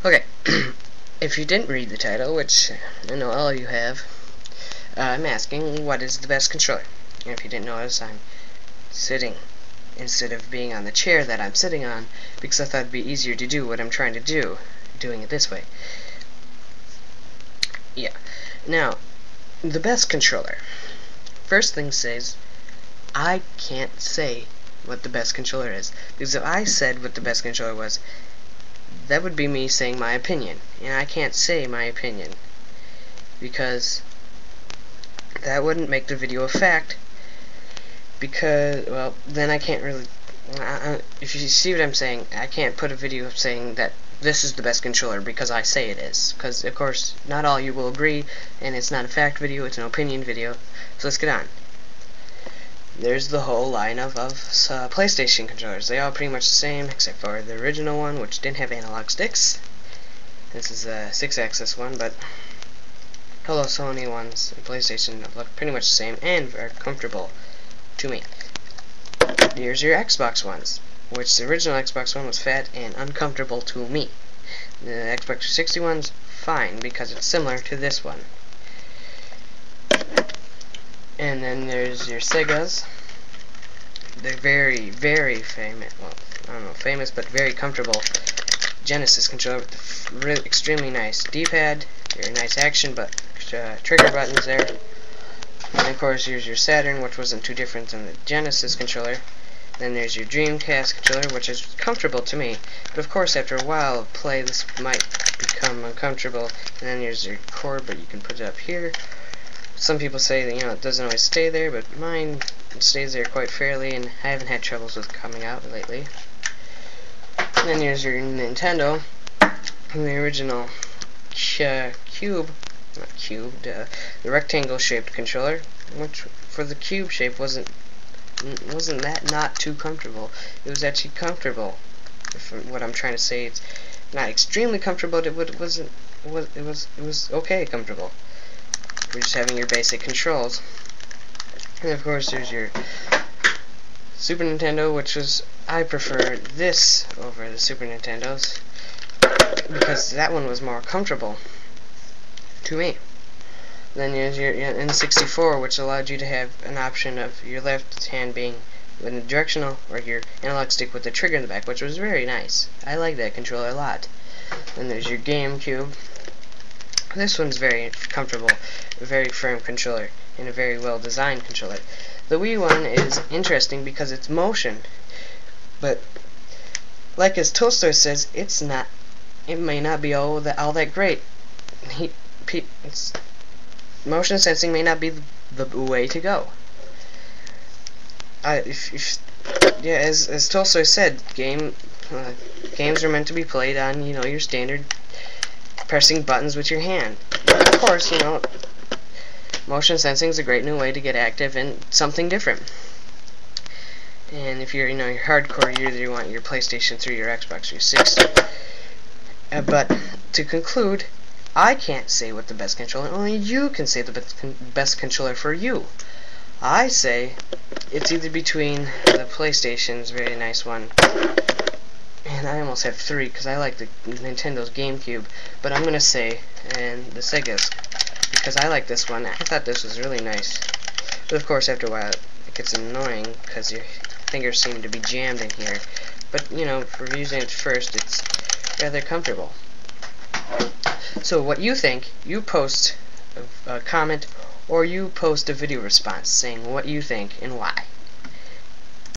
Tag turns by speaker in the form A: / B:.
A: Okay, if you didn't read the title, which I know all of you have, I'm asking what is the best controller. And if you didn't notice, I'm sitting instead of being on the chair that I'm sitting on, because I thought it'd be easier to do what I'm trying to do, doing it this way. Yeah. Now, the best controller. First thing says, I can't say what the best controller is, because if I said what the best controller was, that would be me saying my opinion, and I can't say my opinion because that wouldn't make the video a fact, because, well, then I can't really, if you see what I'm saying, I can't put a video saying that this is the best controller because I say it is, because of course not all you will agree, and it's not a fact video, it's an opinion video. So let's get on. There's the whole line of PlayStation controllers. They all pretty much the same, except for the original one, which didn't have analog sticks. This is a 6-axis one, but all the Sony ones and PlayStation look pretty much the same and are comfortable to me. Here's your Xbox ones, which the original Xbox one was fat and uncomfortable to me. The Xbox 360 one's fine because it's similar to this one. And then there's your Segas. They're very, very famous, well, I don't know, famous, but very comfortable Genesis controller with the extremely nice D-pad, very nice action, but trigger buttons there. And of course, here's your Saturn, which wasn't too different than the Genesis controller. Then there's your Dreamcast controller, which is comfortable to me, but of course, after a while of play, this might become uncomfortable. And then there's your cord, but you can put it up here. Some people say that, it doesn't always stay there, but mine stays there quite fairly, and I haven't had troubles with coming out lately. And then here's your Nintendo, the original the rectangle-shaped controller, which for the cube shape wasn't that not too comfortable. It was actually comfortable. What I'm trying to say, it's not extremely comfortable, but it was okay comfortable. We're just having your basic controls. And of course there's your Super Nintendo, which I prefer this over the Super Nintendos because that one was more comfortable to me. Then there's your N64, which allowed you to have an option of your left hand being with the directional or your analog stick with the trigger in the back, which was very nice. I like that controller a lot. Then there's your GameCube. This one's very comfortable, a very firm controller, and a very well designed controller. The Wii one is interesting because it's motion, but like as Tolstoy says, it may not be all that great. Motion sensing may not be the way to go. As Tolstoy said, games are meant to be played on, your standard pressing buttons with your hand. Of course, motion sensing is a great new way to get active and something different. And if you're, you're hardcore, you want your PlayStation 3 or Xbox 360. But to conclude, I can't say what the best controller, only you can say the best controller for you. I say it's either between the PlayStation's very nice one, and I almost have 3 because I like the Nintendo's GameCube, but I'm gonna say and the Sega's because I like this one. I thought this was really nice, but of course after a while it gets annoying because your fingers seem to be jammed in here. But for using it first, it's rather comfortable. So what you think, you post a comment or you post a video response saying what you think and why.